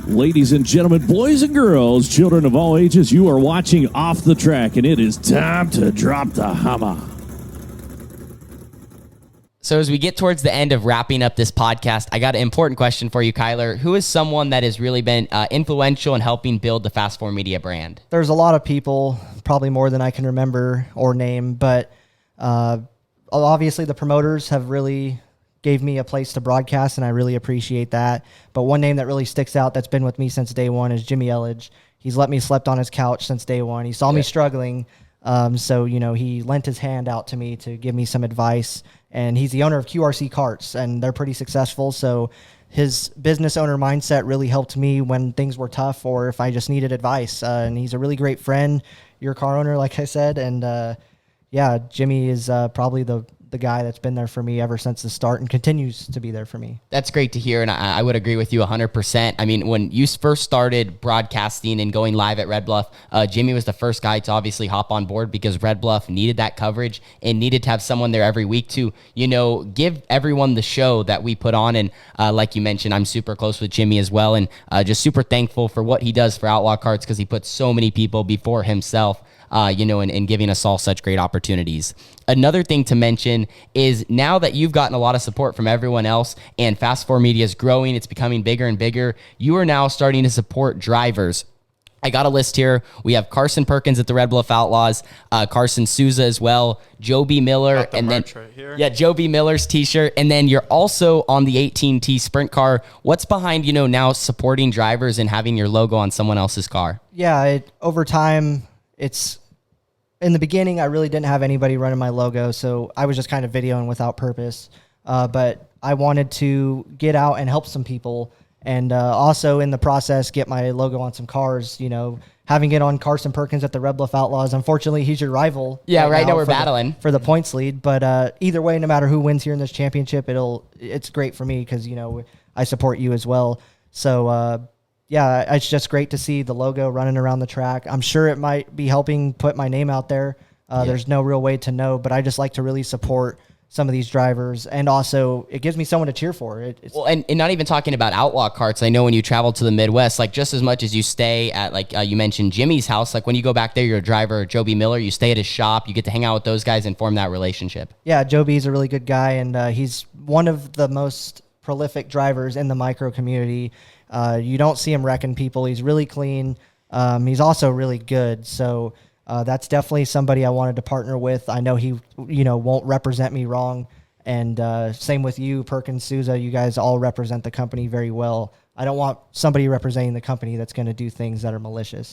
Ladies and gentlemen, boys and girls, children of all ages, you are watching Off the Track, and it is time to drop the hammer. So as we get towards the end of wrapping up this podcast, I got an important question for you, Kyler. Who is someone that has really been influential in helping build the Fast Four Media brand? There's a lot of people, probably more than I can remember or name, but obviously the promoters have really gave me a place to broadcast, and I really appreciate that. But one name that really sticks out that's been with me since day one is Jimmy Elledge. He's let me slept on his couch since day one. He saw me struggling, so he lent his hand out to me to give me some advice. And he's the owner of QRC Carts, and they're pretty successful. So his business owner mindset really helped me when things were tough or if I just needed advice. And he's a really great friend, your car owner, like I said. And Jimmy is probably the guy that's been there for me ever since the start and continues to be there for me. That's great to hear, and I would agree with you 100%. I mean, when you first started broadcasting and going live at Red Bluff, Jimmy was the first guy to obviously hop on board because Red Bluff needed that coverage and needed to have someone there every week to, give everyone the show that we put on. And like you mentioned, I'm super close with Jimmy as well, and just super thankful for what he does for Outlaw Carts because he puts so many people before himself. And giving us all such great opportunities. Another thing to mention is now that you've gotten a lot of support from everyone else and Fast Four Media is growing, it's becoming bigger and bigger, you are now starting to support drivers. I got a list here. We have Carson Perkins at the Red Bluff Outlaws, Carson Souza as well, Joe B. Miller, and then right here. Joe B. Miller's t-shirt, and then you're also on the 18T Sprint car. What's behind now supporting drivers and having your logo on someone else's car? Yeah, over time. It's in the beginning, I really didn't have anybody running my logo, so I was just kind of videoing without purpose. But I wanted to get out and help some people, and also in the process get my logo on some cars. Having it on Carson Perkins at the Red Bluff Outlaws. Unfortunately, he's your rival. Yeah, right now we're battling for the points lead. But either way, no matter who wins here in this championship, it's great for me because I support you as well. So. It's just great to see the logo running around the track. I'm sure it might be helping put my name out there. There's no real way to know, but I just like to really support some of these drivers. And also, it gives me someone to cheer for. And not even talking about Outlaw Carts. I know when you travel to the Midwest, like just as much as you stay at, you mentioned Jimmy's house, like when you go back there, you're a driver, Joe B. Miller, you stay at his shop, you get to hang out with those guys and form that relationship. Yeah, Joe B's a really good guy, and he's one of the most prolific drivers in the micro community. You don't see him wrecking people. He's really clean. He's also really good. So that's definitely somebody I wanted to partner with. I know he, won't represent me wrong. And same with you, Perkins, Souza. You guys all represent the company very well. I don't want somebody representing the company that's going to do things that are malicious.